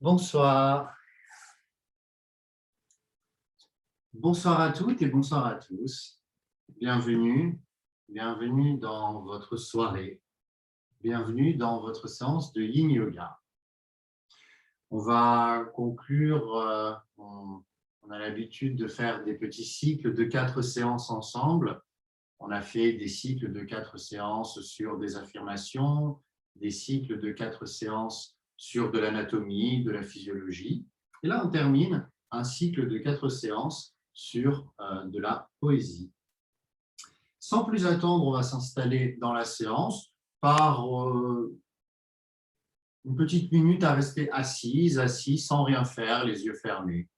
Bonsoir. Bonsoir à toutes et bonsoir à tous. Bienvenue, bienvenue dans votre soirée. Bienvenue dans votre séance de Yin Yoga. On va conclure, on a l'habitude de faire des petits cycles de 4 séances ensemble. On a fait des cycles de 4 séances sur des affirmations, des cycles de 4 séances sur de l'anatomie, de la physiologie. Et là, on termine un cycle de 4 séances sur de la poésie. Sans plus attendre, on va s'installer dans la séance par une petite minute à rester assise, assis, sans rien faire, les yeux fermés.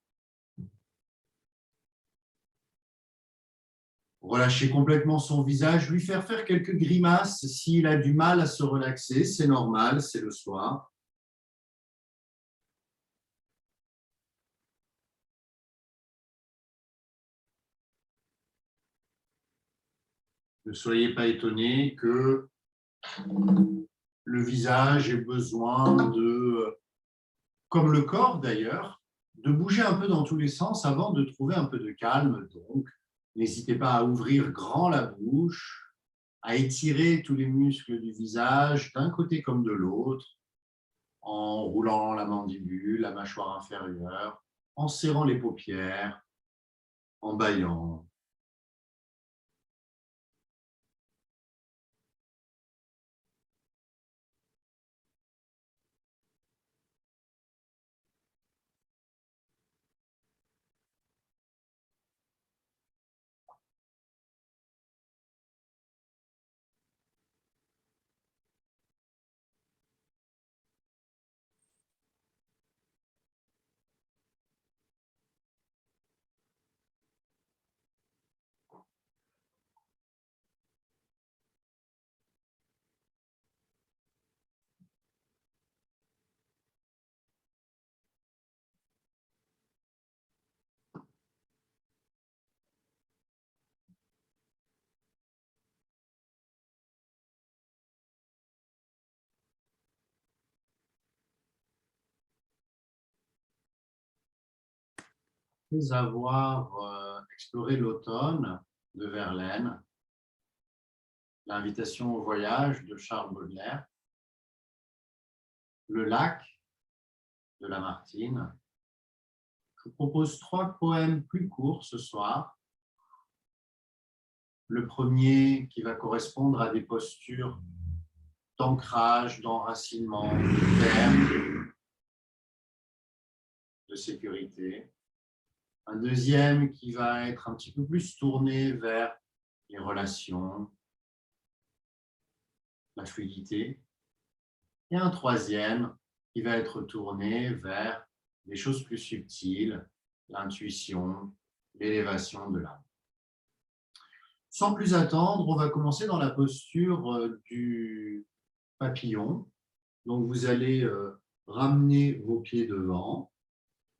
Relâcher complètement son visage, lui faire faire quelques grimaces s'il a du mal à se relaxer, c'est normal, c'est le soir. Ne soyez pas étonnés que le visage ait besoin de, comme le corps d'ailleurs, de bouger un peu dans tous les sens avant de trouver un peu de calme. Donc, n'hésitez pas à ouvrir grand la bouche, à étirer tous les muscles du visage d'un côté comme de l'autre, en roulant la mandibule, la mâchoire inférieure, en serrant les paupières, en bâillant. Après avoir exploré l'automne de Verlaine, l'invitation au voyage de Charles Baudelaire, le lac de Lamartine, je vous propose 3 poèmes plus courts ce soir. Le premier qui va correspondre à des postures d'ancrage, d'enracinement, de terre, de sécurité. Un deuxième qui va être un petit peu plus tourné vers les relations, la fluidité. Et un troisième qui va être tourné vers des choses plus subtiles, l'intuition, l'élévation de l'âme. Sans plus attendre, on va commencer dans la posture du papillon. Donc, vous allez ramener vos pieds devant,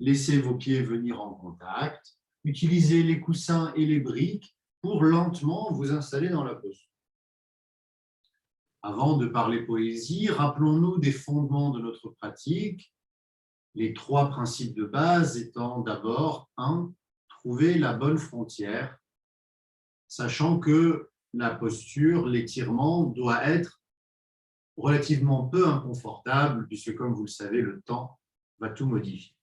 laisser vos pieds venir en contact, utilisez les coussins et les briques pour lentement vous installer dans la posture. Avant de parler poésie, rappelons-nous des fondements de notre pratique, les 3 principes de base étant d'abord, 1, trouver la bonne frontière, sachant que la posture, l'étirement doit être relativement peu inconfortable, puisque comme vous le savez, le temps va tout modifier.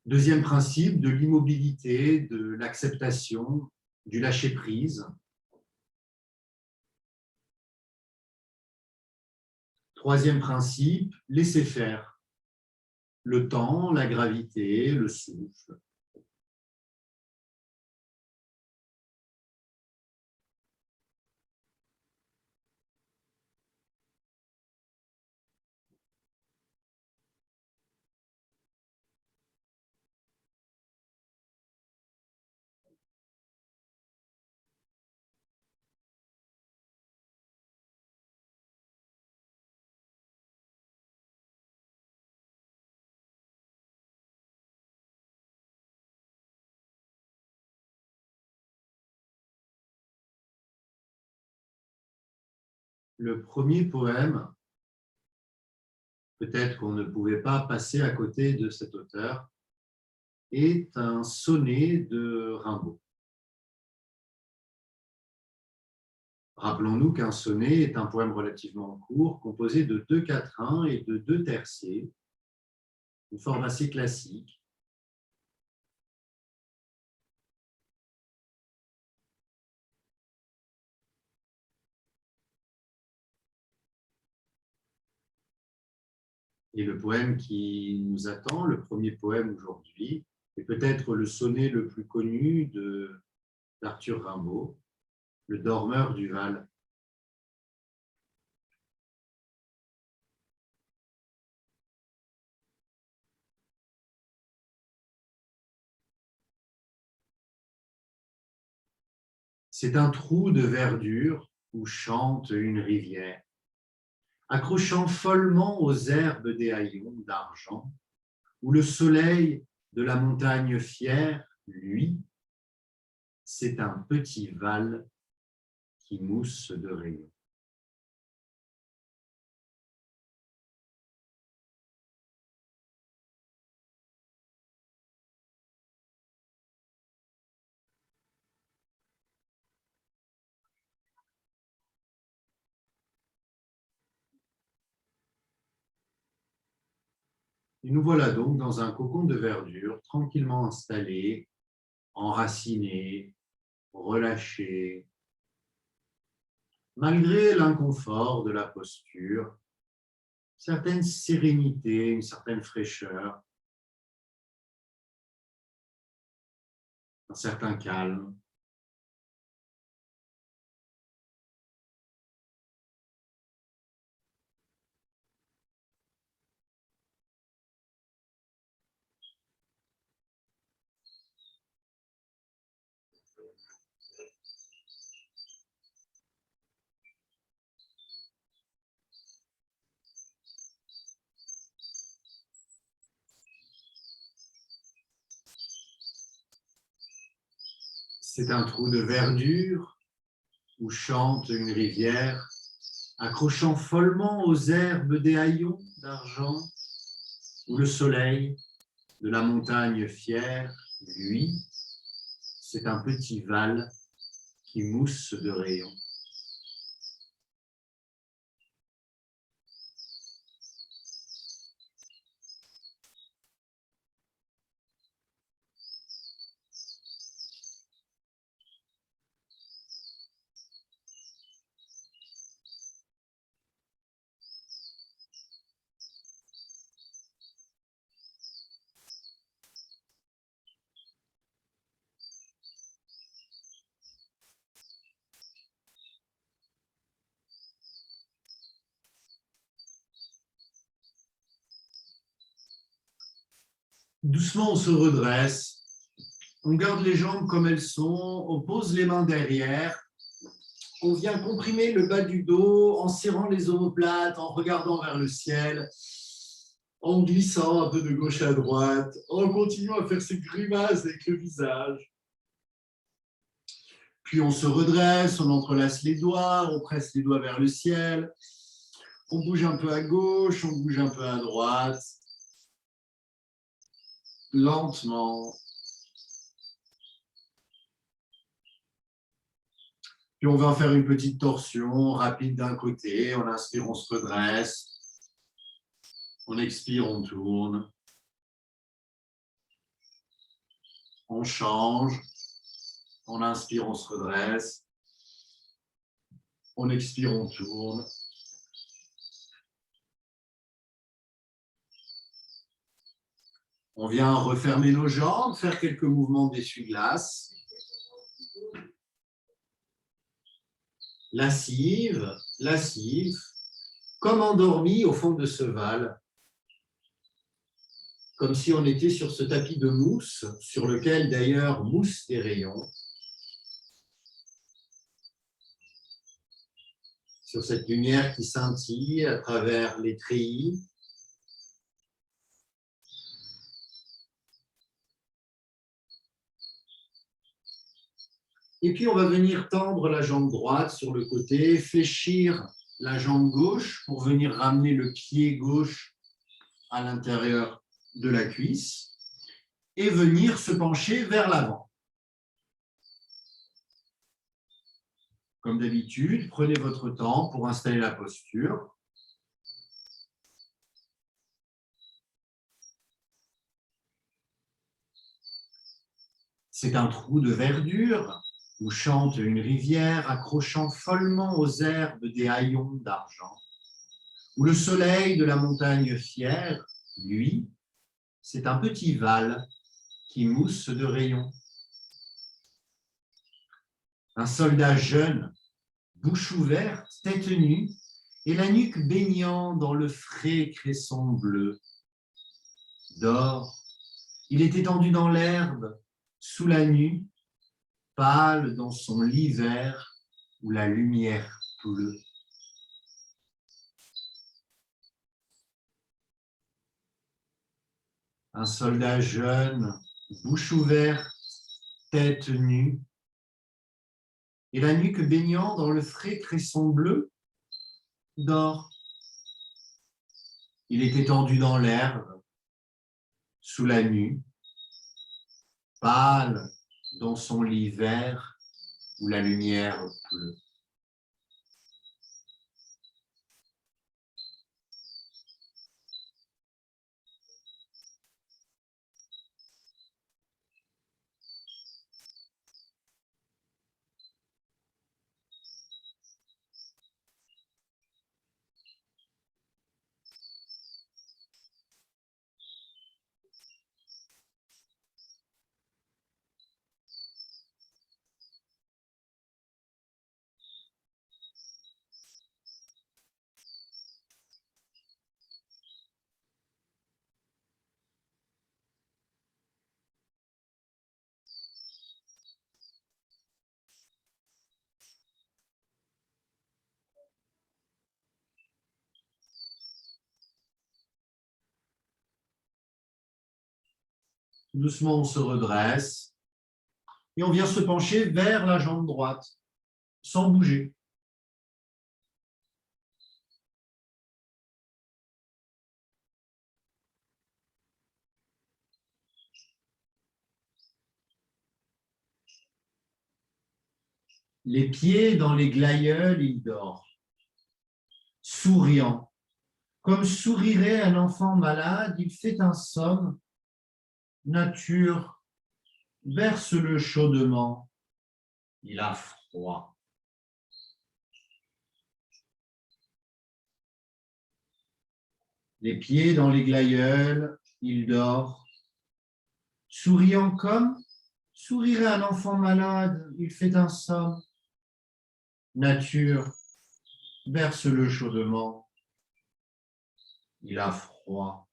Deuxième principe, de l'immobilité, de l'acceptation, du lâcher-prise. Troisième principe, laisser faire. Le temps, la gravité, le souffle. Le premier poème peut-être qu'on ne pouvait pas passer à côté de cet auteur, est un sonnet de Rimbaud. Rappelons-nous qu'un sonnet est un poème relativement court, composé de 2 quatrains et de 2 terciers, une forme assez classique. Et le poème qui nous attend, le premier poème aujourd'hui, est peut-être le sonnet le plus connu d'Arthur Rimbaud, Le Dormeur du Val. C'est un trou de verdure où chante une rivière, accrochant follement aux herbes des haillons d'argent, où le soleil de la montagne fière, lui, c'est un petit val qui mousse de rayons. Et nous voilà donc dans un cocon de verdure, tranquillement installé, enraciné, relâché, malgré l'inconfort de la posture, une certaine sérénité, une certaine fraîcheur, un certain calme. C'est un trou de verdure où chante une rivière, accrochant follement aux herbes des haillons d'argent, où le soleil de la montagne fière, lui, c'est un petit val qui mousse de rayons. Doucement, on se redresse, on garde les jambes comme elles sont, on pose les mains derrière, on vient comprimer le bas du dos en serrant les omoplates, en regardant vers le ciel, en glissant un peu de gauche à droite, en continuant à faire ces grimaces avec le visage. Puis on se redresse, on entrelace les doigts, on presse les doigts vers le ciel, on bouge un peu à gauche, on bouge un peu à droite, lentement. Puis on va faire une petite torsion rapide d'un côté, on inspire, on se redresse, on expire, on tourne, on change, on inspire, on se redresse, on expire, on tourne. On vient refermer nos jambes, faire quelques mouvements d'essuie-glace. Lascive, lascive, comme endormi au fond de ce val, comme si on était sur ce tapis de mousse, sur lequel d'ailleurs moussent des rayons, sur cette lumière qui scintille à travers les treillis. Et puis on va venir tendre la jambe droite sur le côté, fléchir la jambe gauche pour venir ramener le pied gauche à l'intérieur de la cuisse et venir se pencher vers l'avant. Comme d'habitude, prenez votre temps pour installer la posture. C'est un trou de verdure où chante une rivière accrochant follement aux herbes des haillons d'argent, où le soleil de la montagne fière, lui, c'est un petit val qui mousse de rayons. Un soldat jeune, bouche ouverte, tête nue, et la nuque baignant dans le frais cresson bleu. D'or, il est étendu dans l'herbe, sous la nue, pâle dans son lit vert où la lumière pleut. Un soldat jeune, bouche ouverte, tête nue, et la nuque baignant dans le frais cresson bleu, dort. Il est étendu dans l'herbe, sous la nue, pâle dans son lit vert où la lumière pleut. Doucement, on se redresse et on vient se pencher vers la jambe droite, sans bouger. Les pieds dans les glaïeuls, il dort, souriant. Comme sourirait un enfant malade, il fait un somme. Nature, verse-le chaudement. Il a froid. Les pieds dans les glaïeuls, il dort. Souriant comme sourirait un enfant malade, il fait un somme. Nature, verse-le chaudement. Il a froid.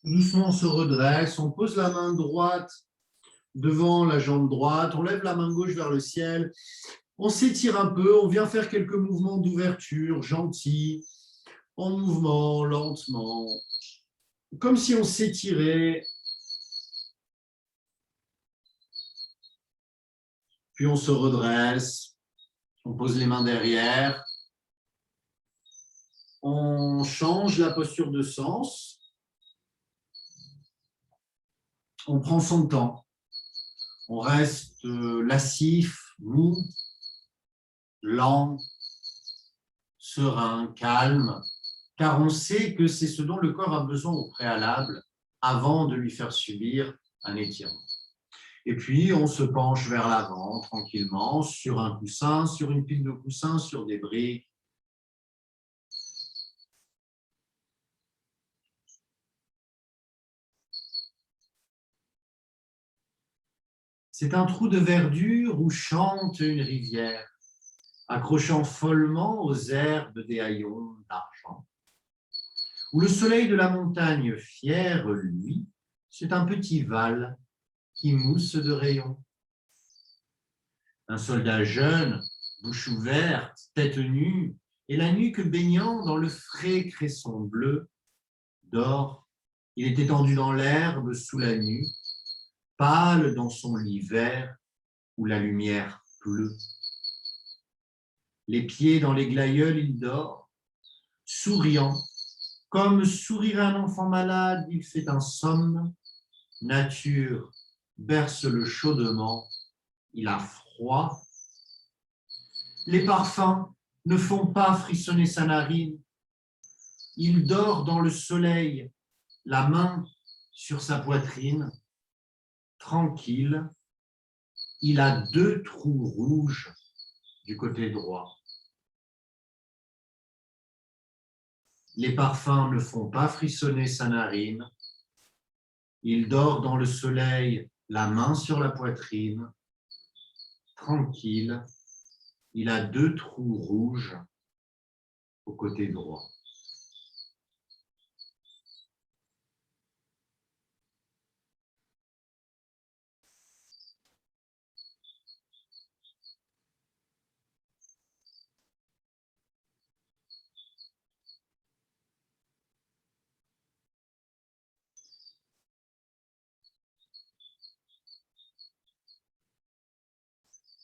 Doucement, on se redresse, on pose la main droite devant la jambe droite, on lève la main gauche vers le ciel, on s'étire un peu, on vient faire quelques mouvements d'ouverture gentils, en mouvement, lentement, comme si on s'étirait Puis on se redresse, on pose les mains derrière, on change la posture de sens, on prend son temps, on reste lascif, mou, lent, serein, calme, car on sait que c'est ce dont le corps a besoin au préalable avant de lui faire subir un étirement. Et puis, on se penche vers l'avant tranquillement, sur un coussin, sur une pile de coussins, sur des briques. C'est un trou de verdure où chante une rivière, accrochant follement aux herbes des haillons d'argent. Où le soleil de la montagne fière, lui, c'est un petit val qui mousse de rayons. Un soldat jeune, bouche ouverte, tête nue, et la nuque baignant dans le frais cresson bleu, dort. Il est étendu dans l'herbe sous la nue, pâle dans son lit vert où la lumière pleut. Les pieds dans les glaïeuls, il dort, souriant, comme sourirait un enfant malade, il fait un somme. Nature berce le chaudement, il a froid. Les parfums ne font pas frissonner sa narine. Il dort dans le soleil, la main sur sa poitrine, tranquille. Il a 2 trous rouges du côté droit. Les parfums ne font pas frissonner sa narine. Il dort dans le soleil, la main sur la poitrine, tranquille. Il a 2 trous rouges au côté droit.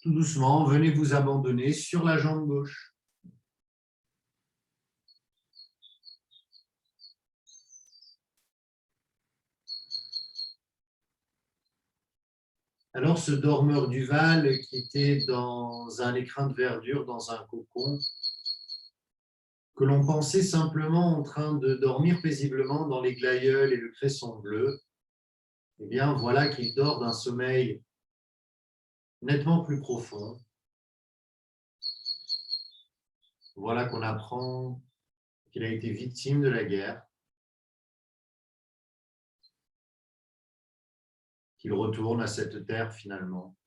Tout doucement, venez vous abandonner sur la jambe gauche. Alors, ce dormeur du Val qui était dans un écrin de verdure, dans un cocon, que l'on pensait simplement en train de dormir paisiblement dans les glaïeuls et le cresson bleu, eh bien, voilà qu'il dort d'un sommeil nettement plus profond. Voilà qu'on apprend qu'il a été victime de la guerre, qu'il retourne à cette terre finalement.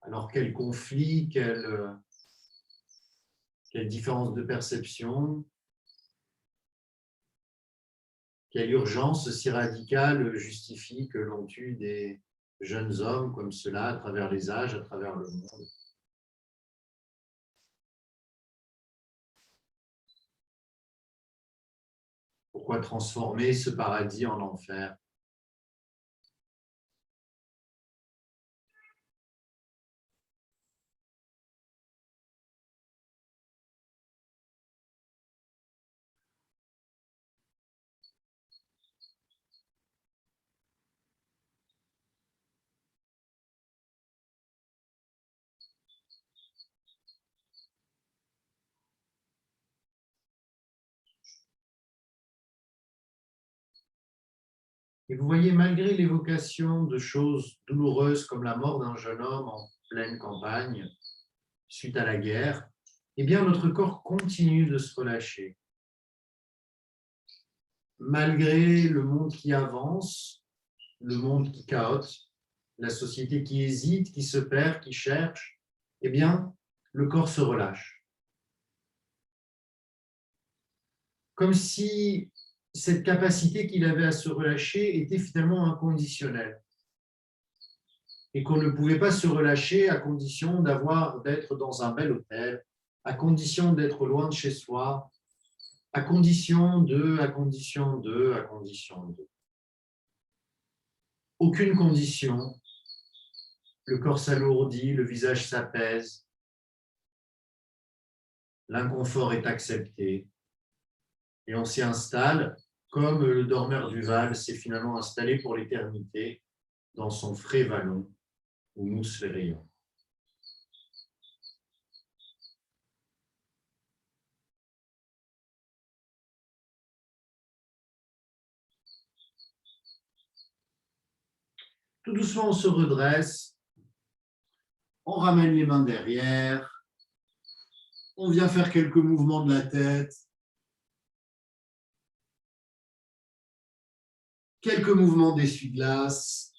Alors quel conflit, quelle différence de perception, quelle urgence si radicale justifie que l'on tue des jeunes hommes comme cela à travers les âges, à travers le monde. Pourquoi transformer ce paradis en enfer? Et vous voyez, malgré l'évocation de choses douloureuses comme la mort d'un jeune homme en pleine campagne, suite à la guerre, eh bien notre corps continue de se relâcher. Malgré le monde qui avance, le monde qui caote, la société qui hésite, qui se perd, qui cherche, eh bien, le corps se relâche. Comme si cette capacité qu'il avait à se relâcher était finalement inconditionnelle et qu'on ne pouvait pas se relâcher à condition d'être dans un bel hôtel, à condition d'être loin de chez soi, à condition de, à condition de, à condition de. Aucune condition, le corps s'alourdit, le visage s'apaise, l'inconfort est accepté et on s'y installe comme le dormeur du Val s'est finalement installé pour l'éternité dans son frais vallon où moussent les rayons. Tout doucement, on se redresse, on ramène les mains derrière, on vient faire quelques mouvements de la tête, quelques mouvements d'essuie-glace.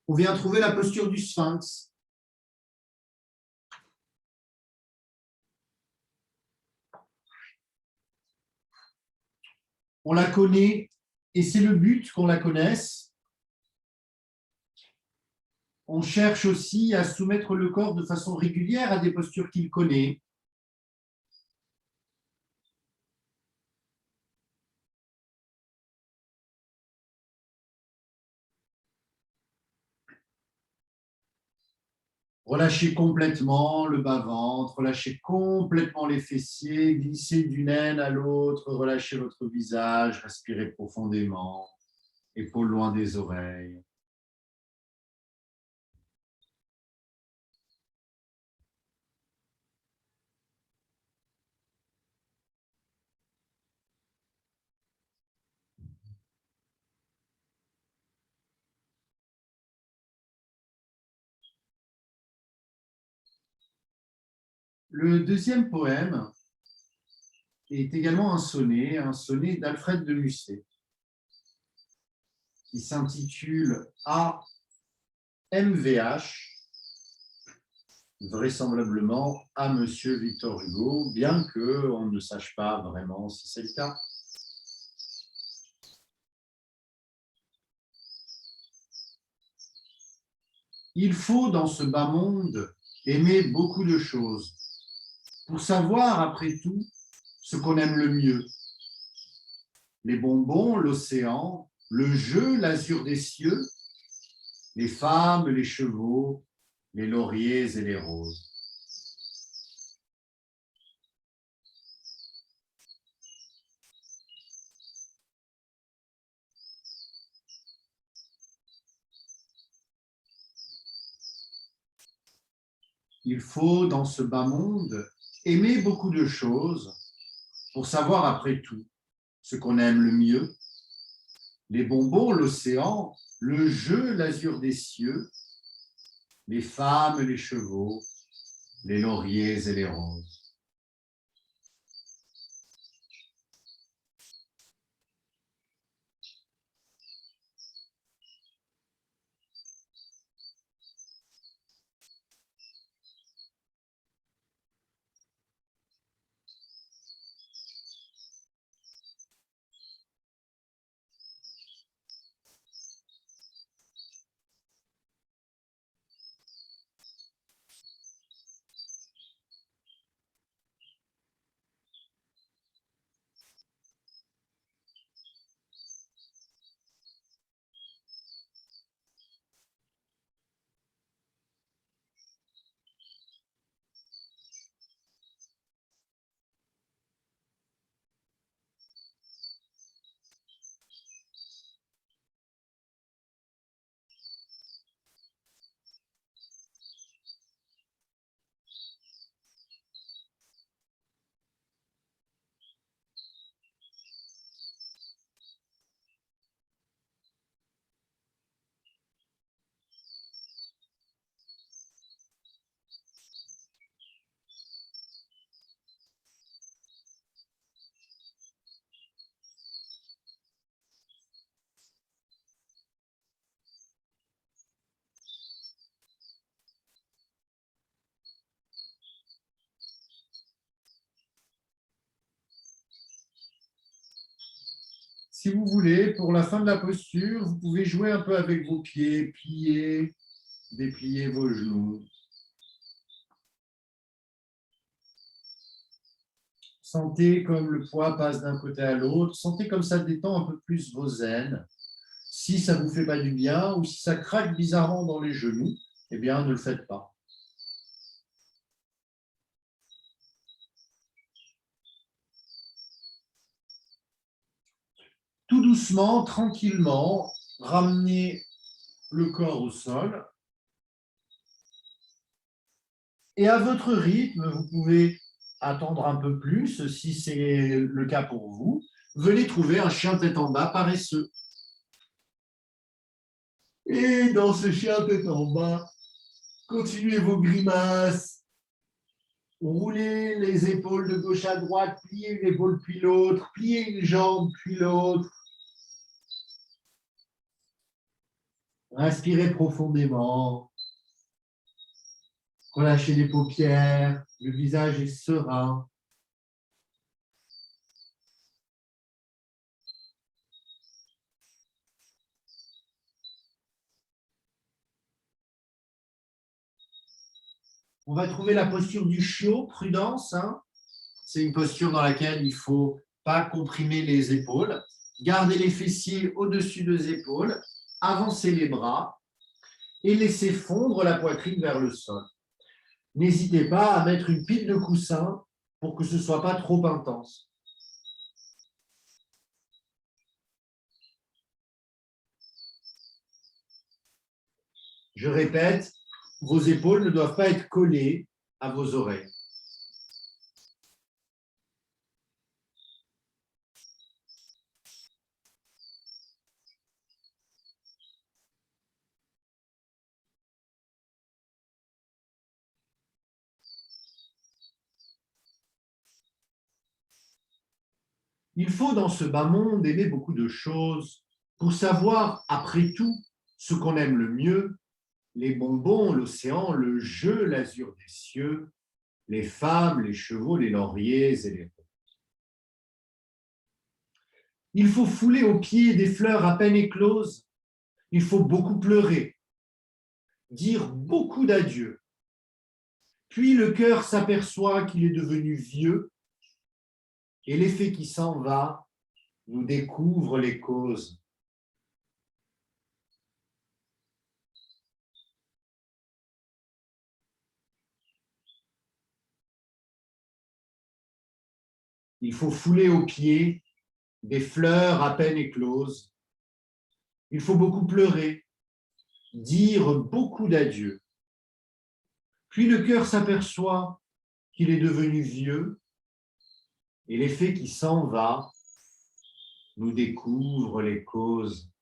On vient trouver la posture du sphinx. On la connaît et c'est le but qu'on la connaisse. On cherche aussi à soumettre le corps de façon régulière à des postures qu'il connaît. Relâchez complètement le bas-ventre, relâchez complètement les fessiers, glissez d'une aine à l'autre, relâchez votre visage, respirez profondément, épaules loin des oreilles. Le deuxième poème est également un sonnet d'Alfred de Musset, qui s'intitule AMVH, vraisemblablement à Monsieur Victor Hugo, bien qu'on ne sache pas vraiment si c'est le cas. Il faut, dans ce bas monde, aimer beaucoup de choses, pour savoir, après tout, ce qu'on aime le mieux. Les bonbons, l'océan, le jeu, l'azur des cieux, les femmes, les chevaux, les lauriers et les roses. Il faut, dans ce bas monde, aimer beaucoup de choses pour savoir, après tout, ce qu'on aime le mieux. Les bonbons, l'océan, le jeu, l'azur des cieux, les femmes, les chevaux, les lauriers et les roses. Si vous voulez, pour la fin de la posture, vous pouvez jouer un peu avec vos pieds, plier, déplier vos genoux. Sentez comme le poids passe d'un côté à l'autre. Sentez comme ça détend un peu plus vos aines. Si ça ne vous fait pas du bien ou si ça craque bizarrement dans les genoux, eh bien, ne le faites pas. Tout doucement, tranquillement, ramenez le corps au sol. Et à votre rythme, vous pouvez attendre un peu plus, si c'est le cas pour vous. Venez trouver un chien tête en bas paresseux. Et dans ce chien tête en bas, continuez vos grimaces. Roulez les épaules de gauche à droite, pliez une épaule puis l'autre, pliez une jambe puis l'autre. Inspirez profondément. Relâchez les paupières, le visage est serein. On va trouver la posture du chiot, prudence. C'est une posture dans laquelle il ne faut pas comprimer les épaules. Gardez les fessiers au-dessus des épaules, avancez les bras et laissez fondre la poitrine vers le sol. N'hésitez pas à mettre une pile de coussins pour que ce ne soit pas trop intense. Je répète, vos épaules ne doivent pas être collées à vos oreilles. Il faut dans ce bas monde aimer beaucoup de choses pour savoir, après tout, ce qu'on aime le mieux, les bonbons, l'océan, le jeu, l'azur des cieux, les femmes, les chevaux, les lauriers et les roses. Il faut fouler aux pieds des fleurs à peine écloses. Il faut beaucoup pleurer, dire beaucoup d'adieux. Puis le cœur s'aperçoit qu'il est devenu vieux et l'effet qui s'en va nous découvre les causes. Il faut fouler aux pieds des fleurs à peine écloses. Il faut beaucoup pleurer, dire beaucoup d'adieux. Puis le cœur s'aperçoit qu'il est devenu vieux et l'effet qui s'en va nous découvre les causes.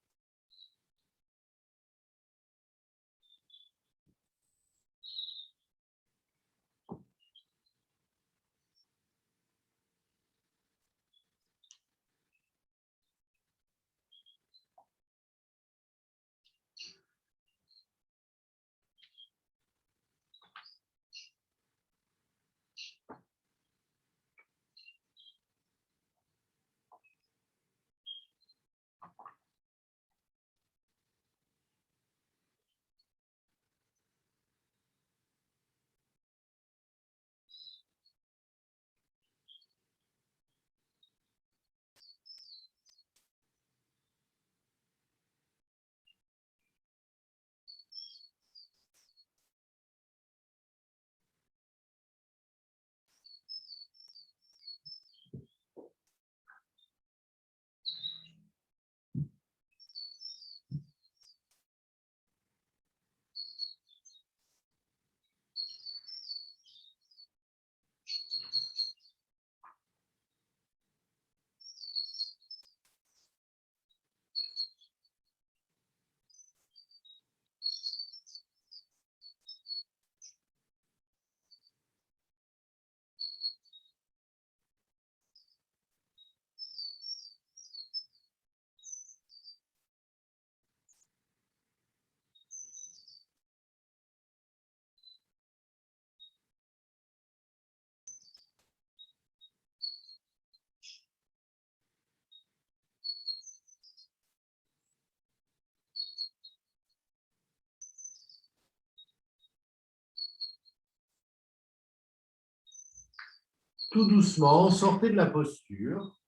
tout doucement, sortez de la posture.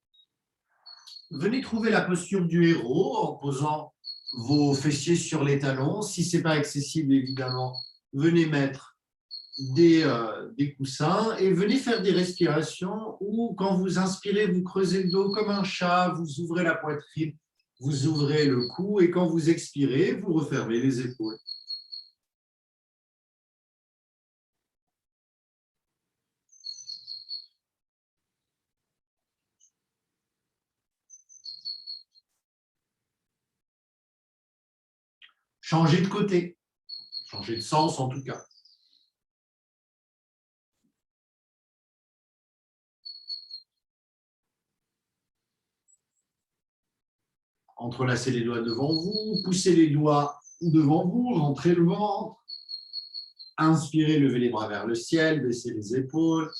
Venez trouver la posture du héros en posant vos fessiers sur les talons. Si ce n'est pas accessible, évidemment, venez mettre des coussins et venez faire des respirations où, quand vous inspirez, vous creusez le dos comme un chat, vous ouvrez la poitrine, vous ouvrez le cou et quand vous expirez, vous refermez les épaules. Changez de côté, changez de sens en tout cas. Entrelacez les doigts devant vous, poussez les doigts devant vous, rentrez le ventre. Inspirez, levez les bras vers le ciel, baissez les épaules.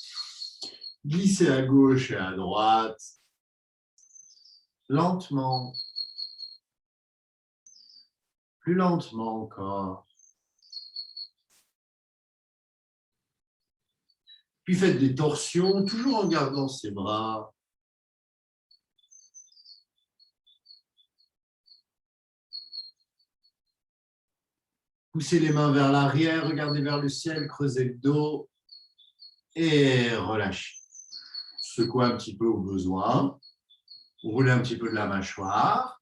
Glissez à gauche et à droite. Lentement. Plus lentement encore. Puis faites des torsions, toujours en gardant ses bras. Poussez les mains vers l'arrière, regardez vers le ciel, creusez le dos et relâchez. Secouez un petit peu au besoin. Roulez un petit peu de la mâchoire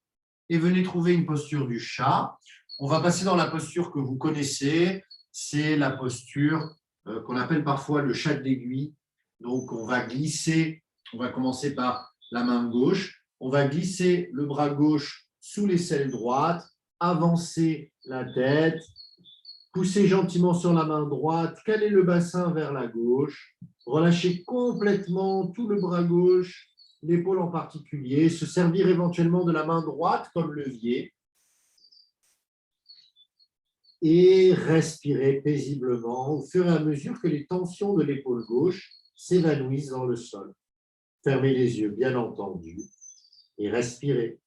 et venez trouver une posture du chat. On va passer dans la posture que vous connaissez. C'est la posture qu'on appelle parfois le chat d'aiguille. Donc, on va glisser, on va commencer par la main gauche. On va glisser le bras gauche sous l'aisselle droite, avancer la tête, poussez gentiment sur la main droite, calez le bassin vers la gauche, relâchez complètement tout le bras gauche, l'épaule en particulier, se servir éventuellement de la main droite comme levier et respirer paisiblement au fur et à mesure que les tensions de l'épaule gauche s'évanouissent dans le sol. Fermez les yeux, bien entendu, et respirez.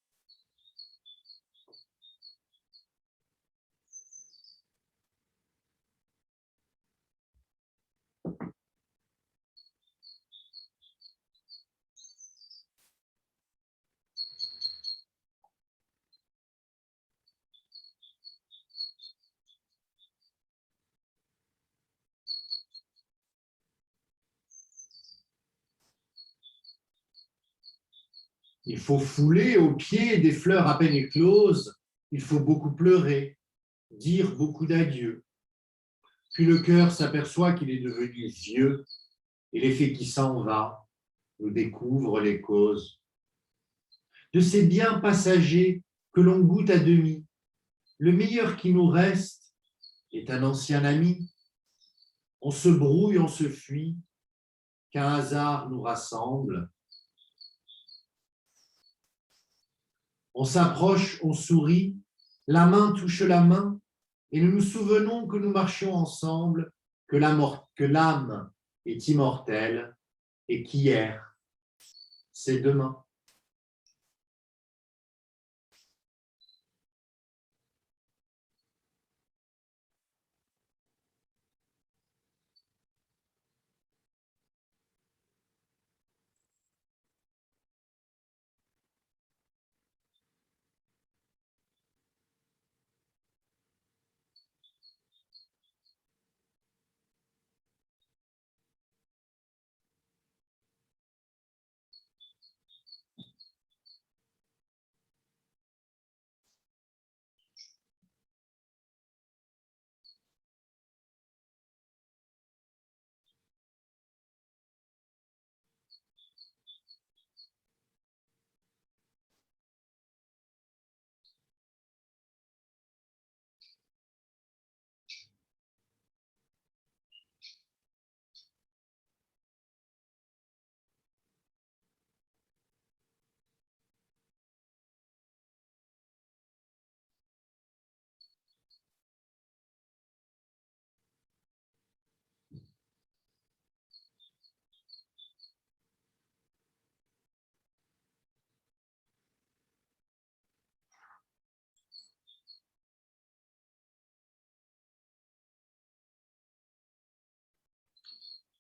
Il faut fouler aux pieds des fleurs à peine écloses, il faut beaucoup pleurer, dire beaucoup d'adieux. Puis le cœur s'aperçoit qu'il est devenu vieux et l'effet qui s'en va nous découvre les causes. De ces biens passagers que l'on goûte à demi, le meilleur qui nous reste est un ancien ami. On se brouille, on se fuit, qu'un hasard nous rassemble. On s'approche, on sourit, la main touche la main, et nous nous souvenons que nous marchions ensemble, que l'âme est immortelle, et qu'hier, c'est demain.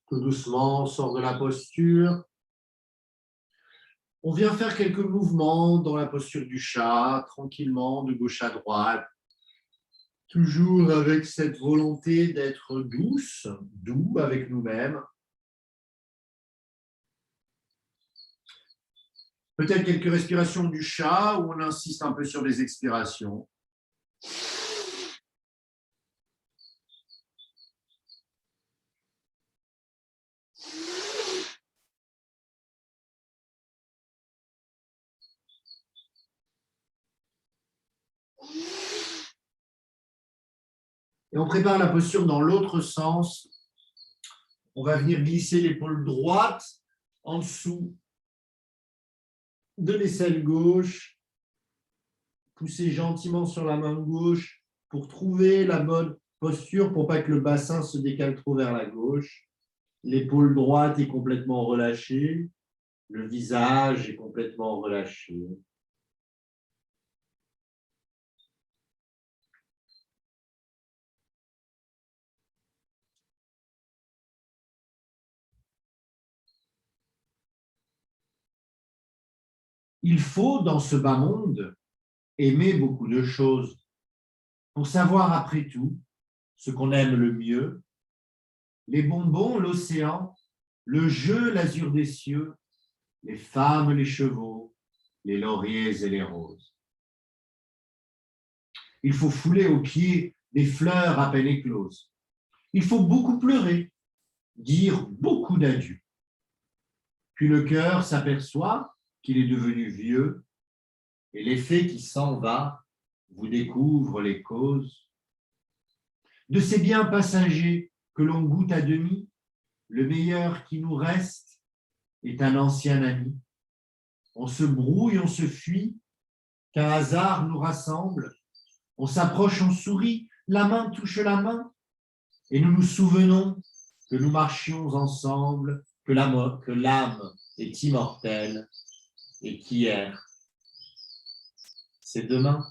Tout doucement, on sort de la posture. On vient faire quelques mouvements dans la posture du chat, tranquillement, de gauche à droite. Toujours avec cette volonté d'être douce, doux avec nous-mêmes. Peut-être quelques respirations du chat où on insiste un peu sur les expirations. Et on prépare la posture dans l'autre sens. On va venir glisser l'épaule droite en dessous de l'aisselle gauche. Pousser gentiment sur la main gauche pour trouver la bonne posture pour pas que le bassin se décale trop vers la gauche. L'épaule droite est complètement relâchée. Le visage est complètement relâché. Il faut, dans ce bas monde, aimer beaucoup de choses pour savoir après tout ce qu'on aime le mieux, les bonbons, l'océan, le jeu, l'azur des cieux, les femmes, les chevaux, les lauriers et les roses. Il faut fouler aux pieds des fleurs à peine écloses. Il faut beaucoup pleurer, dire beaucoup d'adieux. Puis le cœur s'aperçoit qu'il est devenu vieux et l'effet qui s'en va vous découvre les causes. De ces biens passagers que l'on goûte à demi, le meilleur qui nous reste est un ancien ami. On se brouille, on se fuit, qu'un hasard nous rassemble. On s'approche, on sourit, la main touche la main, et nous nous souvenons que nous marchions ensemble, que l'âme est immortelle, et qu'hier, c'est demain.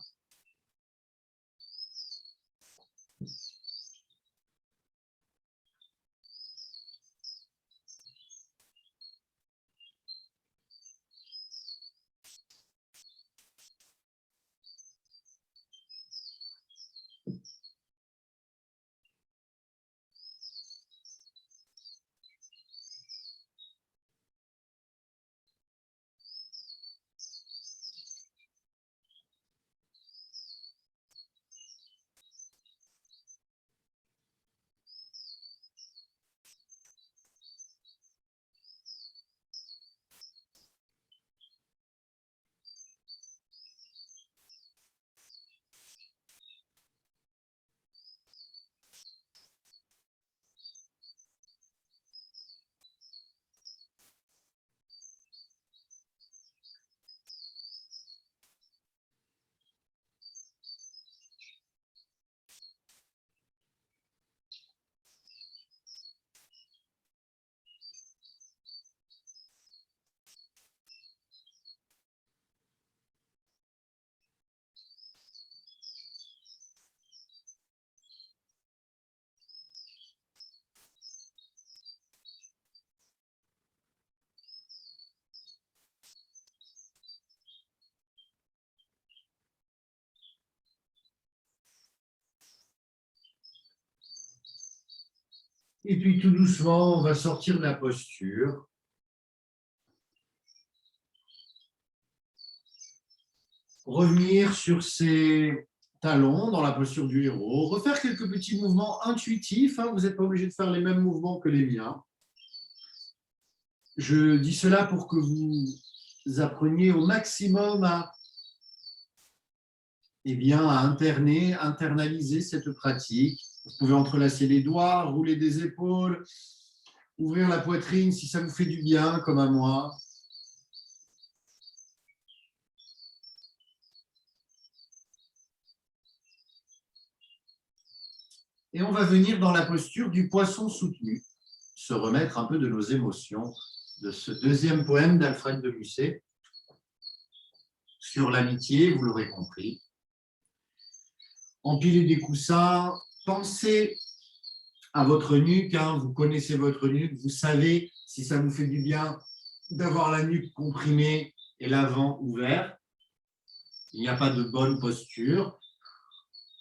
Et puis tout doucement, on va sortir de la posture. Revenir sur ses talons dans la posture du héros. Refaire quelques petits mouvements intuitifs. Vous n'êtes pas obligé de faire les mêmes mouvements que les miens. Je dis cela pour que vous appreniez au maximum à internaliser cette pratique. Vous pouvez entrelacer les doigts, rouler des épaules, ouvrir la poitrine si ça vous fait du bien, comme à moi. Et on va venir dans la posture du poisson soutenu, se remettre un peu de nos émotions, de ce deuxième poème d'Alfred de Musset sur l'amitié, vous l'aurez compris. Empiler des coussins, pensez à votre nuque, hein, vous connaissez votre nuque, vous savez si ça vous fait du bien d'avoir la nuque comprimée et l'avant ouvert. Il n'y a pas de bonne posture.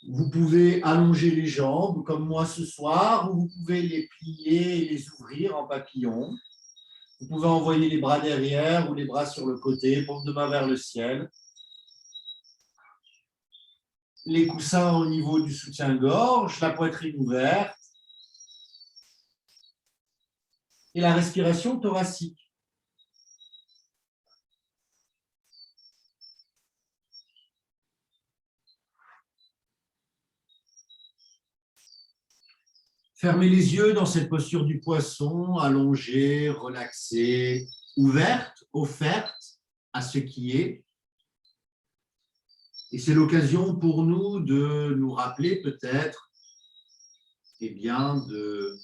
Vous pouvez allonger les jambes comme moi ce soir, ou vous pouvez les plier et les ouvrir en papillon. Vous pouvez envoyer les bras derrière ou les bras sur le côté, paume de main vers le ciel. Les coussins au niveau du soutien-gorge, la poitrine ouverte. Et la respiration thoracique. Fermez les yeux dans cette posture du poisson, allongée, relaxée, ouverte, offerte à ce qui est. Et c'est l'occasion pour nous de nous rappeler peut-être de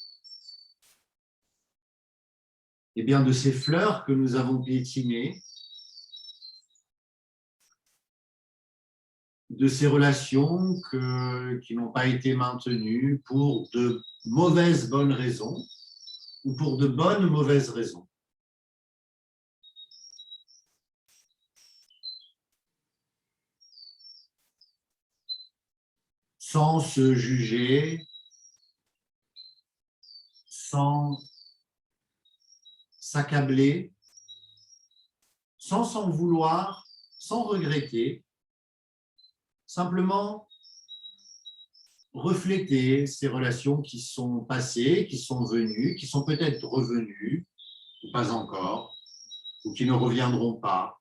ces fleurs que nous avons piétinées, de ces relations qui n'ont pas été maintenues pour de mauvaises bonnes raisons ou pour de bonnes mauvaises raisons. Sans se juger, sans s'accabler, sans s'en vouloir, sans regretter, simplement refléter ces relations qui sont passées, qui sont venues, qui sont peut-être revenues, ou pas encore, ou qui ne reviendront pas.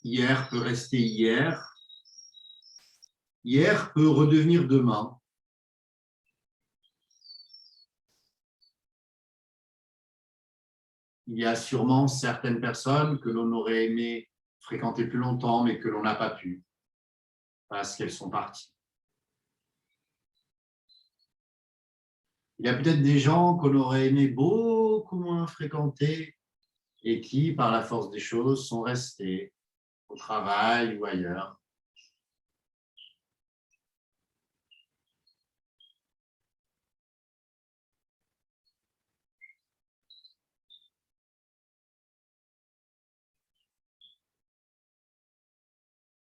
Hier peut rester hier. Hier peut redevenir demain. Il y a sûrement certaines personnes que l'on aurait aimé fréquenter plus longtemps, mais que l'on n'a pas pu, parce qu'elles sont parties. Il y a peut-être des gens qu'on aurait aimé beaucoup moins fréquenter et qui, par la force des choses, sont restés au travail ou ailleurs.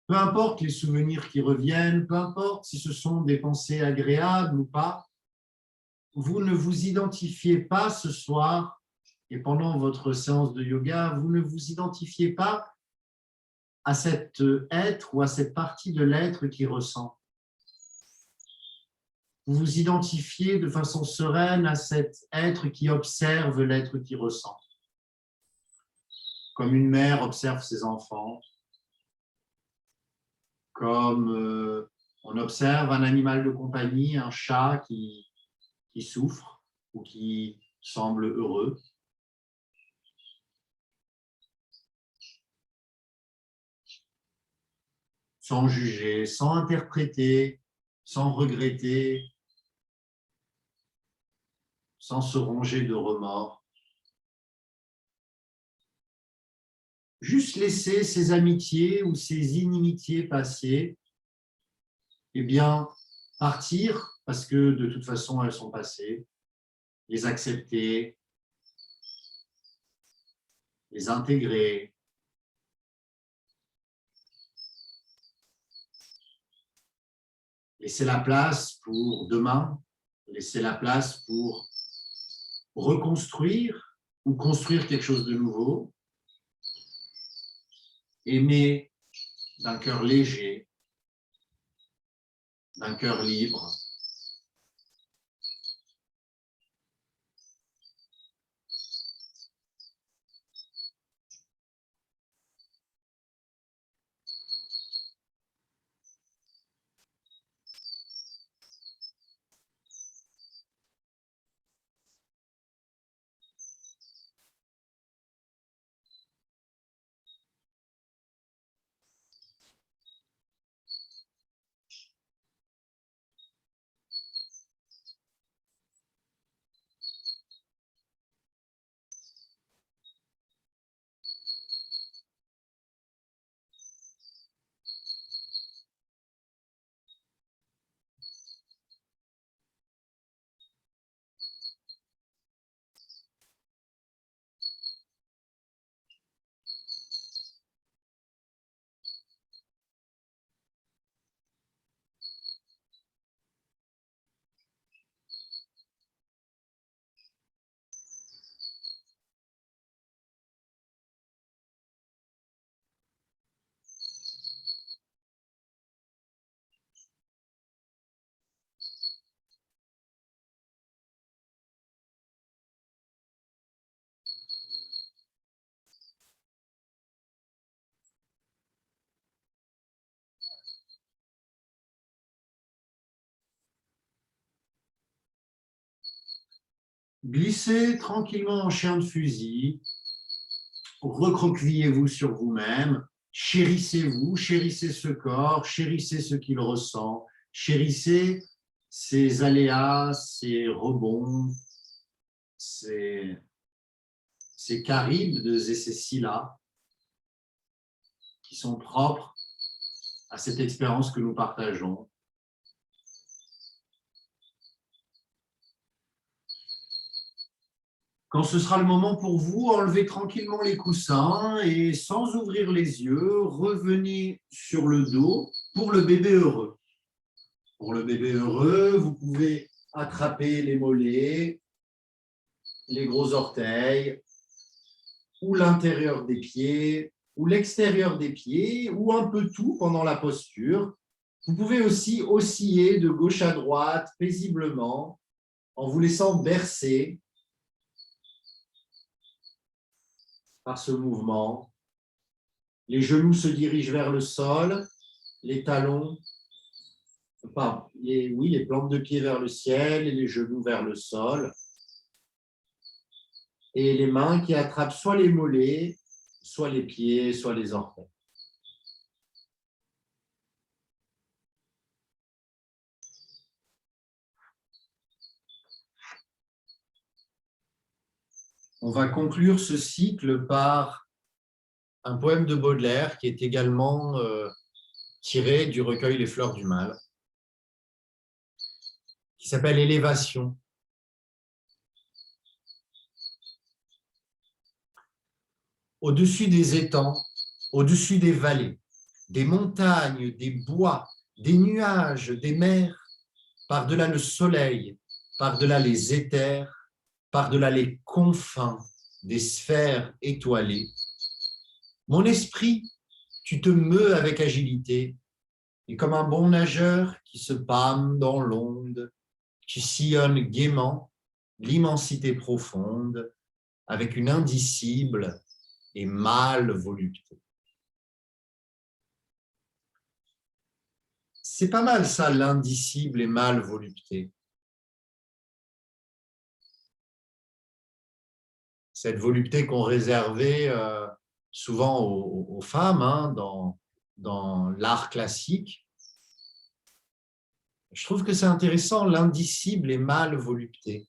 Peu importe les souvenirs qui reviennent, peu importe si ce sont des pensées agréables ou pas, vous ne vous identifiez pas ce soir et pendant votre séance de yoga, vous ne vous identifiez pas à cet être ou à cette partie de l'être qui ressent. Vous vous identifiez de façon sereine à cet être qui observe l'être qui ressent. Comme une mère observe ses enfants, comme on observe un animal de compagnie, un chat qui souffre ou qui semble heureux. Sans juger, sans interpréter, sans regretter, sans se ronger de remords. Juste laisser ces amitiés ou ces inimitiés passées, eh bien, partir, parce que de toute façon, elles sont passées, les accepter, les intégrer, laisser la place pour demain, laisser la place pour reconstruire ou construire quelque chose de nouveau, aimer d'un cœur léger, d'un cœur libre. Glissez tranquillement en chien de fusil, recroquevillez-vous sur vous-même, chérissez-vous, chérissez ce corps, chérissez ce qu'il ressent, chérissez ces aléas, ces rebonds, ces caribes et ces scylla qui sont propres à cette expérience que nous partageons. Quand ce sera le moment pour vous, enlevez tranquillement les coussins et sans ouvrir les yeux, revenez sur le dos pour le bébé heureux. Pour le bébé heureux, vous pouvez attraper les mollets, les gros orteils, ou l'intérieur des pieds, ou l'extérieur des pieds, ou un peu tout pendant la posture. Vous pouvez aussi osciller de gauche à droite paisiblement en vous laissant bercer par ce mouvement. Les genoux se dirigent vers le sol, les talons, les plantes de pied vers le ciel et les genoux vers le sol. Et les mains qui attrapent soit les mollets, soit les pieds, soit les orteils. On va conclure ce cycle par un poème de Baudelaire qui est également tiré du recueil Les Fleurs du Mal, qui s'appelle Élévation. Au-dessus des étangs, au-dessus des vallées, des montagnes, des bois, des nuages, des mers, par-delà le soleil, par-delà les éthers, par-delà les confins des sphères étoilées. Mon esprit, tu te meus avec agilité, et comme un bon nageur qui se pâme dans l'onde, tu sillonnes gaiement l'immensité profonde avec une indicible et mâle volupté. C'est pas mal ça, l'indicible et mâle volupté. Cette volupté qu'on réservait souvent aux femmes dans l'art classique. Je trouve que c'est intéressant, l'indicible et mâle volupté.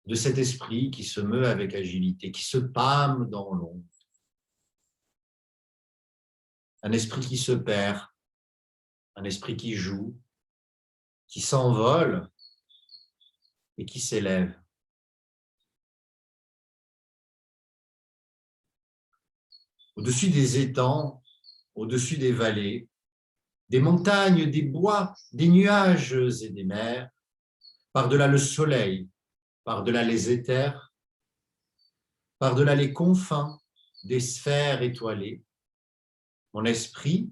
De cet esprit qui se meut avec agilité, qui se pâme dans l'ombre. Un esprit qui se perd, un esprit qui joue, qui s'envole et qui s'élève. Au-dessus des étangs, au-dessus des vallées, des montagnes, des bois, des nuages et des mers, par-delà le soleil, par-delà les éthers, par-delà les confins des sphères étoilées, mon esprit,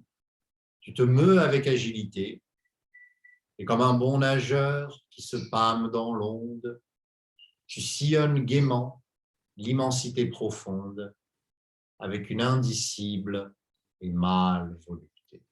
tu te meus avec agilité, et comme un bon nageur qui se pâme dans l'onde, tu sillonnes gaiement l'immensité profonde avec une indicible et mâle volupté.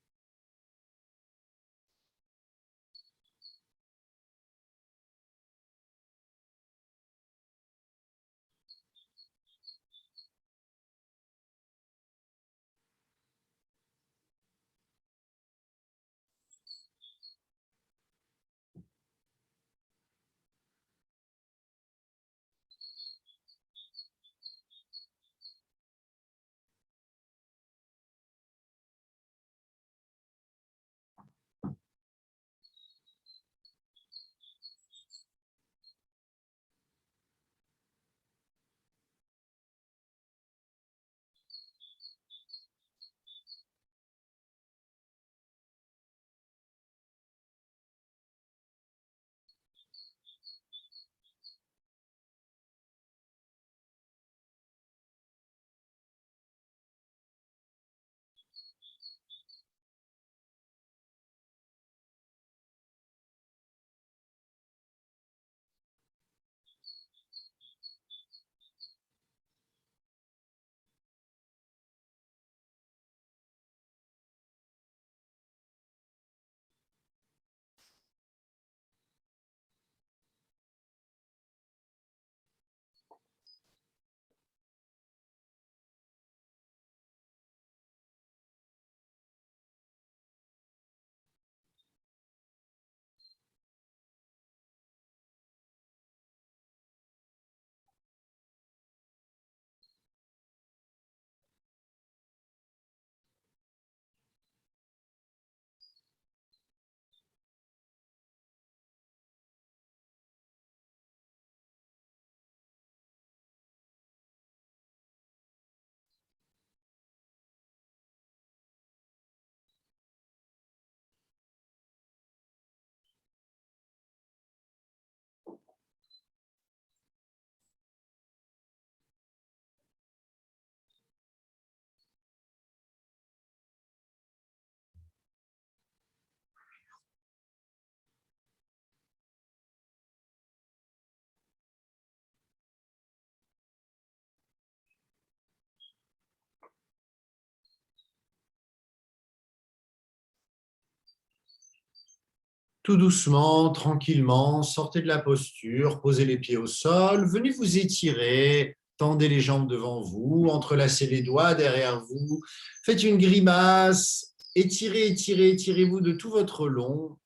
Tout doucement, tranquillement, sortez de la posture, posez les pieds au sol, venez vous étirer, tendez les jambes devant vous, entrelacez les doigts derrière vous, faites une grimace, étirez, étirez, étirez-vous de tout votre long,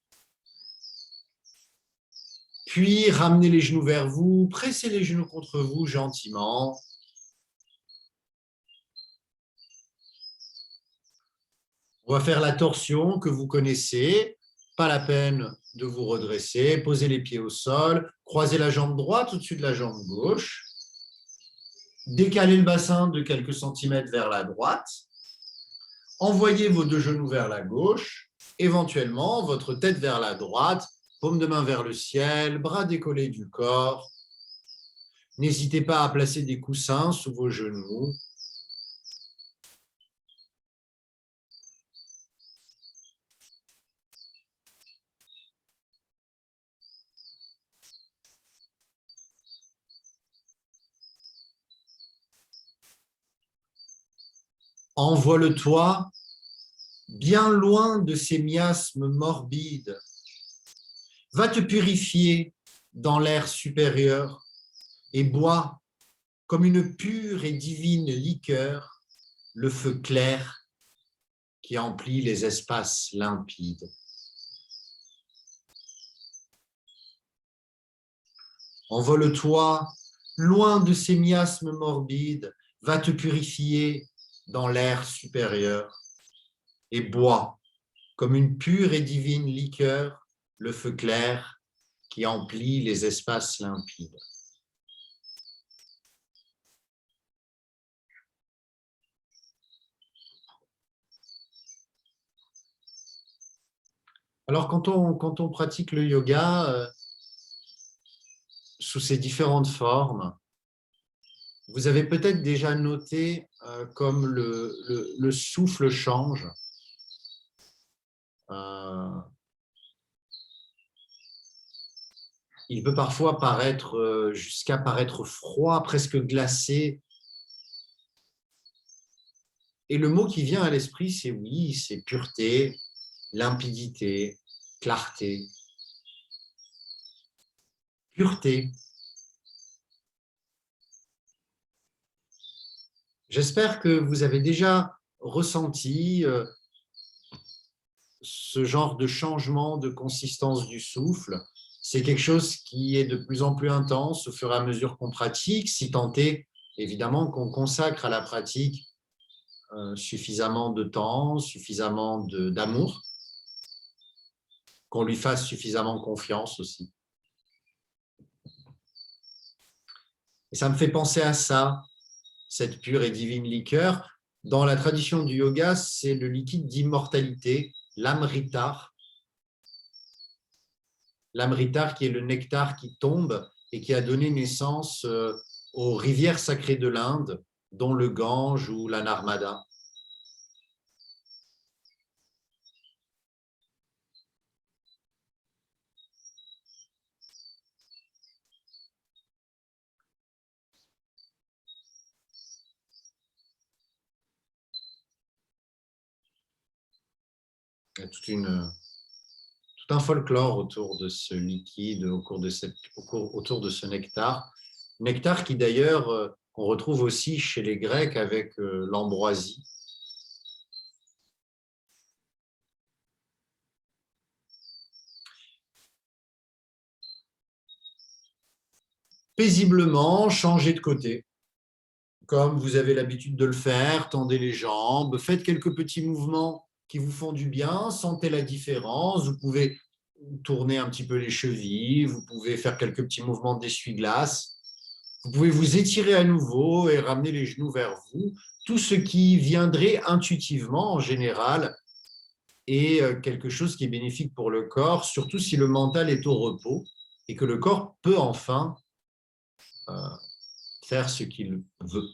puis ramenez les genoux vers vous, pressez les genoux contre vous gentiment. On va faire la torsion que vous connaissez. Pas la peine de vous redresser. Posez les pieds au sol. Croisez la jambe droite au-dessus de la jambe gauche. Décalez le bassin de quelques centimètres vers la droite. Envoyez vos deux genoux vers la gauche. Éventuellement, votre tête vers la droite. Paume de main vers le ciel. Bras décollés du corps. N'hésitez pas à placer des coussins sous vos genoux. Envole-toi bien loin de ces miasmes morbides. Va te purifier dans l'air supérieur et bois comme une pure et divine liqueur le feu clair qui emplit les espaces limpides. Envole-toi loin de ces miasmes morbides, va te purifier dans l'air supérieur et bois comme une pure et divine liqueur le feu clair qui emplit les espaces limpides. Alors, quand on pratique le yoga sous ses différentes formes, vous avez peut-être déjà noté comme le souffle change. Il peut parfois paraître, jusqu'à paraître froid, presque glacé. Et le mot qui vient à l'esprit, c'est oui, c'est pureté, limpidité, clarté. Pureté. J'espère que vous avez déjà ressenti ce genre de changement de consistance du souffle. C'est quelque chose qui est de plus en plus intense au fur et à mesure qu'on pratique, si tant est évidemment qu'on consacre à la pratique suffisamment de temps, suffisamment d'amour, qu'on lui fasse suffisamment confiance aussi. Et ça me fait penser à ça, cette pure et divine liqueur. Dans la tradition du yoga, c'est le liquide d'immortalité, l'amritar. L'amritar qui est le nectar qui tombe et qui a donné naissance aux rivières sacrées de l'Inde, dont le Gange ou la Narmada. Il y a tout un folklore autour de ce liquide, autour de ce nectar. Nectar qui d'ailleurs, on retrouve aussi chez les Grecs avec l'ambroisie. Paisiblement, changez de côté, comme vous avez l'habitude de le faire, tendez les jambes, faites quelques petits mouvements qui vous font du bien, sentez la différence, vous pouvez tourner un petit peu les chevilles, vous pouvez faire quelques petits mouvements d'essuie-glace, vous pouvez vous étirer à nouveau et ramener les genoux vers vous, tout ce qui viendrait intuitivement en général est quelque chose qui est bénéfique pour le corps, surtout si le mental est au repos et que le corps peut enfin faire ce qu'il veut.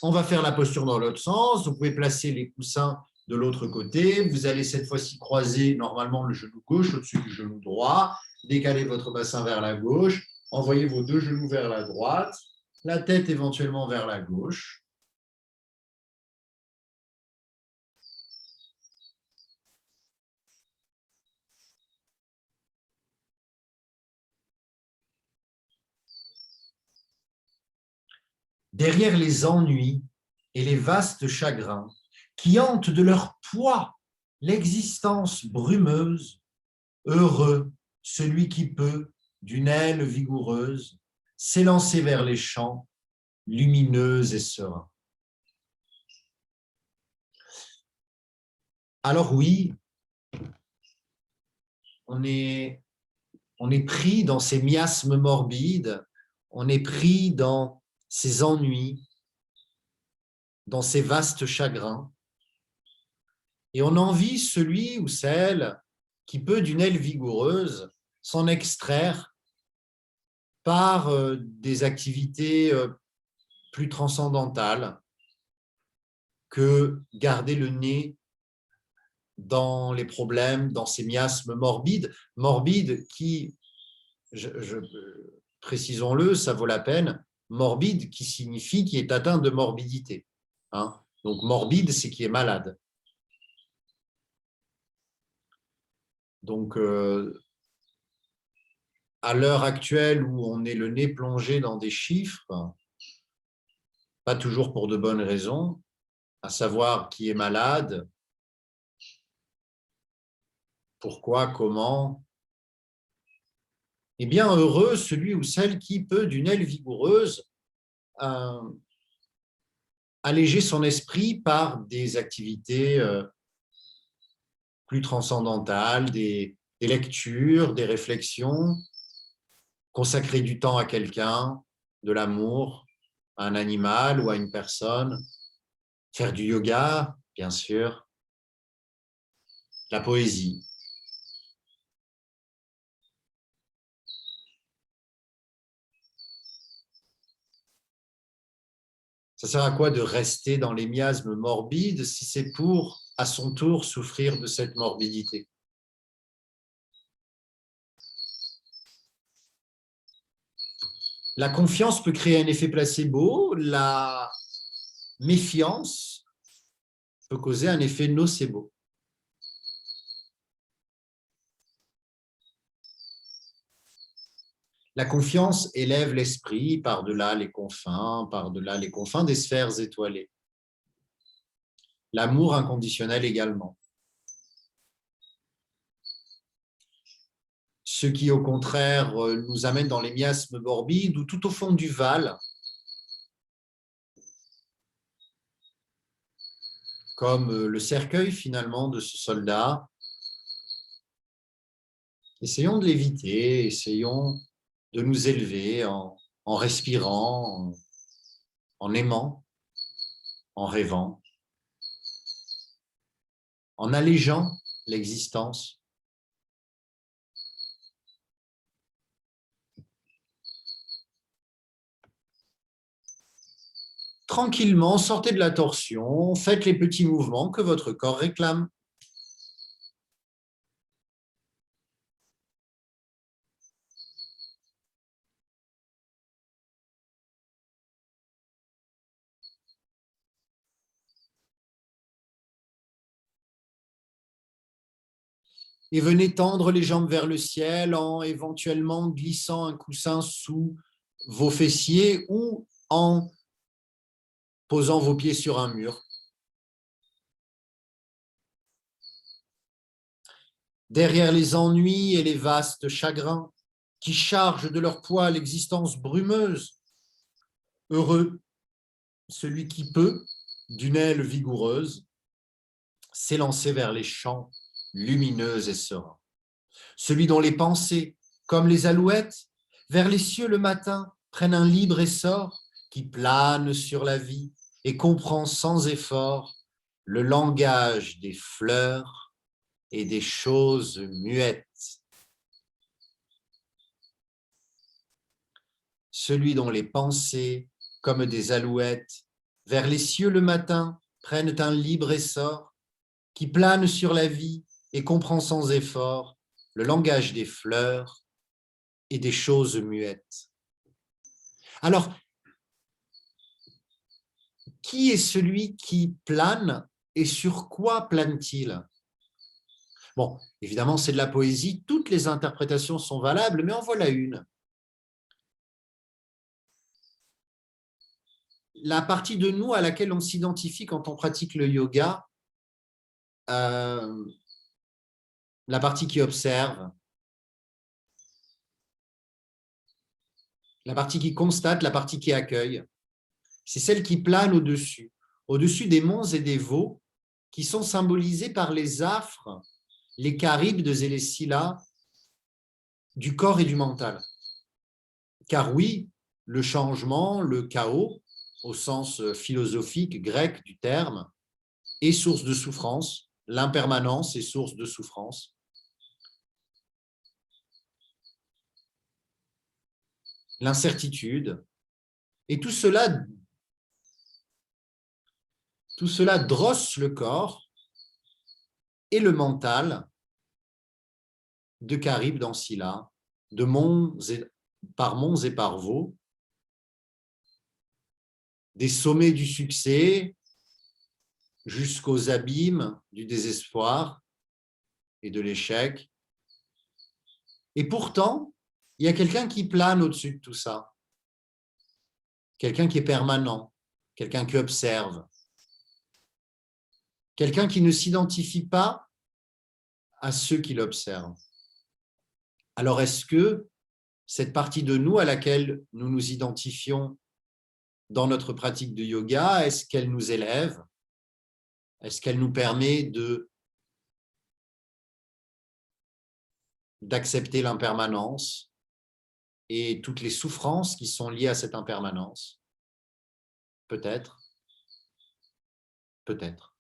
On va faire la posture dans l'autre sens. Vous pouvez placer les coussins de l'autre côté. Vous allez cette fois-ci croiser normalement le genou gauche au-dessus du genou droit. Décalez votre bassin vers la gauche. Envoyez vos deux genoux vers la droite. La tête éventuellement vers la gauche. Derrière les ennuis et les vastes chagrins qui hantent de leur poids l'existence brumeuse, heureux celui qui peut, d'une aile vigoureuse, s'élancer vers les champs, lumineux et sereins. Alors oui, on est pris dans ces miasmes morbides, on est pris dans ces ennuis, dans ces vastes chagrins, et on envie celui ou celle qui peut, d'une aile vigoureuse, s'en extraire par des activités plus transcendantales que garder le nez dans les problèmes, dans ces miasmes morbides qui, précisons-le, ça vaut la peine, morbide qui signifie qui est atteint de morbidité. Hein. Donc morbide, c'est qui est malade. Donc, à l'heure actuelle où on est le nez plongé dans des chiffres, pas toujours pour de bonnes raisons, à savoir qui est malade, pourquoi, comment, eh bien, heureux celui ou celle qui peut, d'une aile vigoureuse, alléger son esprit par des activités plus transcendantales, des lectures, des réflexions, consacrer du temps à quelqu'un, de l'amour, à un animal ou à une personne, faire du yoga, bien sûr, la poésie. Ça sert à quoi de rester dans les miasmes morbides si c'est pour, à son tour, souffrir de cette morbidité? La confiance peut créer un effet placebo, la méfiance peut causer un effet nocebo. La confiance élève l'esprit par-delà les confins des sphères étoilées. L'amour inconditionnel également. Ce qui, au contraire, nous amène dans les miasmes morbides ou tout au fond du Val, comme le cercueil finalement de ce soldat. Essayons de l'éviter, essayons de nous élever en respirant, en aimant, en rêvant, en allégeant l'existence. Tranquillement, sortez de la torsion, faites les petits mouvements que votre corps réclame. Et venez tendre les jambes vers le ciel en éventuellement glissant un coussin sous vos fessiers ou en posant vos pieds sur un mur. Derrière les ennuis et les vastes chagrins qui chargent de leur poids l'existence brumeuse, heureux celui qui peut, d'une aile vigoureuse, s'élancer vers les champs lumineux et sereins. Celui dont les pensées, comme les alouettes, vers les cieux le matin, prennent un libre essor, qui plane sur la vie et comprend sans effort le langage des fleurs et des choses muettes. Celui dont les pensées, comme des alouettes, vers les cieux le matin, prennent un libre essor, qui plane sur la vie et comprend sans effort le langage des fleurs et des choses muettes. Alors, qui est celui qui plane et sur quoi plane-t-il? Bon, évidemment, c'est de la poésie, toutes les interprétations sont valables, mais en voilà une. la partie de nous à laquelle on s'identifie quand on pratique le yoga, la partie qui observe, la partie qui constate, la partie qui accueille, c'est celle qui plane au-dessus des monts et des vaux, qui sont symbolisés par les affres, les charybdes et les scylla du corps et du mental. Car oui, le changement, le chaos, au sens philosophique grec du terme, est source de souffrance, l'impermanence est source de souffrance. L'incertitude, et tout cela drosse le corps et le mental de Charybde dans Scylla, par monts et par vaux, des sommets du succès jusqu'aux abîmes du désespoir et de l'échec. Et pourtant, il y a quelqu'un qui plane au-dessus de tout ça, quelqu'un qui est permanent, quelqu'un qui observe, quelqu'un qui ne s'identifie pas à ceux qui l'observent. Alors, est-ce que cette partie de nous à laquelle nous nous identifions dans notre pratique de yoga, est-ce qu'elle nous élève? Est-ce qu'elle nous permet d'accepter l'impermanence et toutes les souffrances qui sont liées à cette impermanence? Peut-être, peut-être.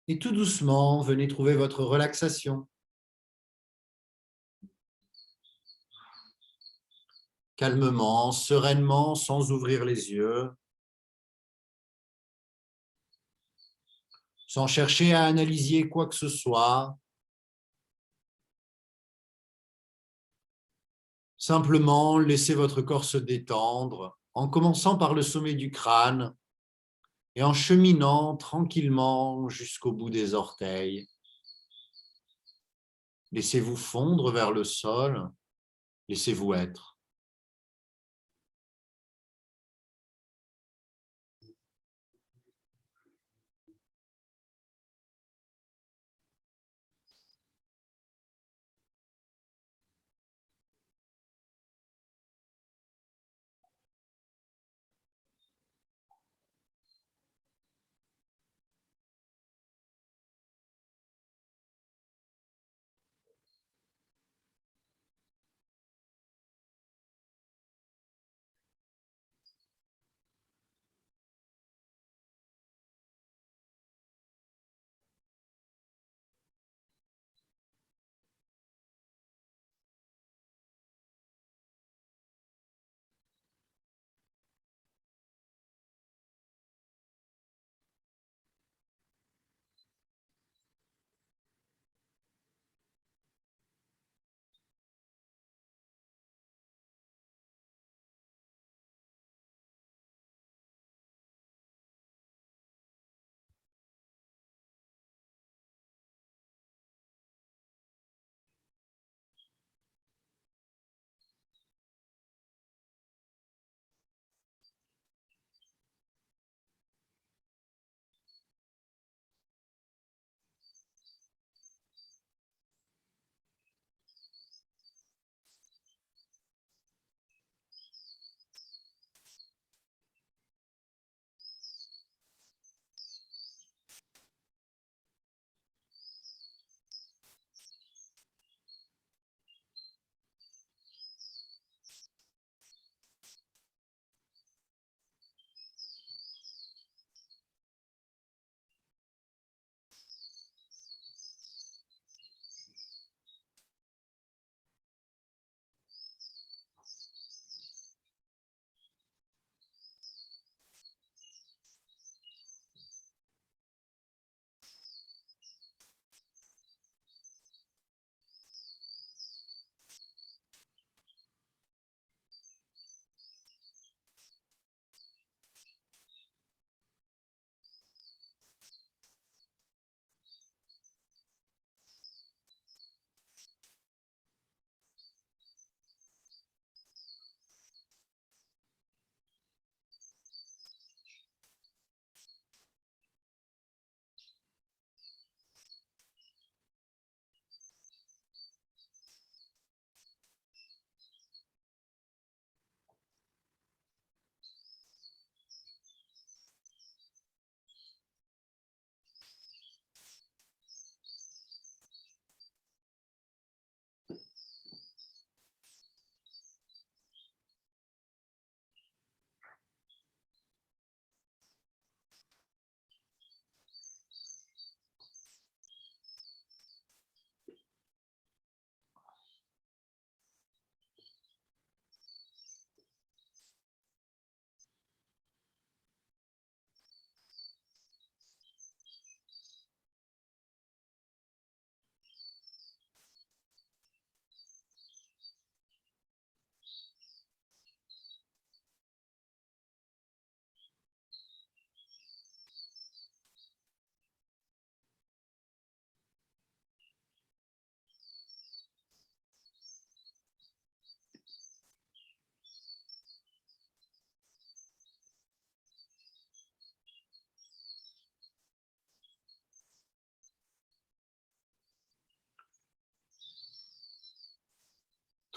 Et tout doucement, venez trouver votre relaxation. Calmement, sereinement, sans ouvrir les yeux, sans chercher à analyser quoi que ce soit. Simplement, laissez votre corps se détendre en commençant par le sommet du crâne et en cheminant tranquillement jusqu'au bout des orteils. Laissez-vous fondre vers le sol, laissez-vous être.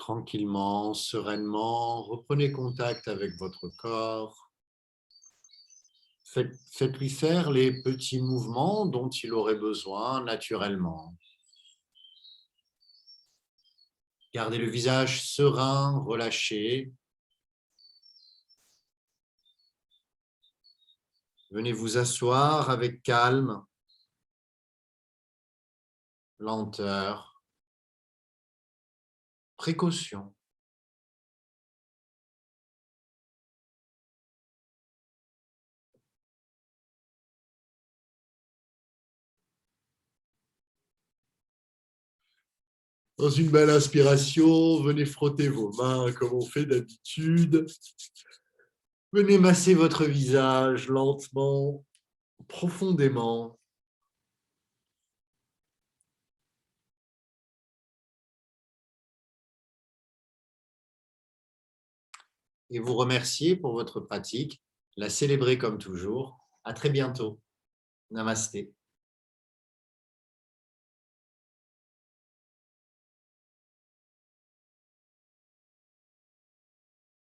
tranquillement, sereinement, reprenez contact avec votre corps. Faites-lui faire les petits mouvements dont il aurait besoin naturellement. Gardez le visage serein, relâché. Venez vous asseoir avec calme, lenteur, précaution. Dans une belle inspiration, venez frotter vos mains comme on fait d'habitude. Venez masser votre visage lentement, profondément. Et vous remercier pour votre pratique, la célébrer comme toujours. À très bientôt. Namasté.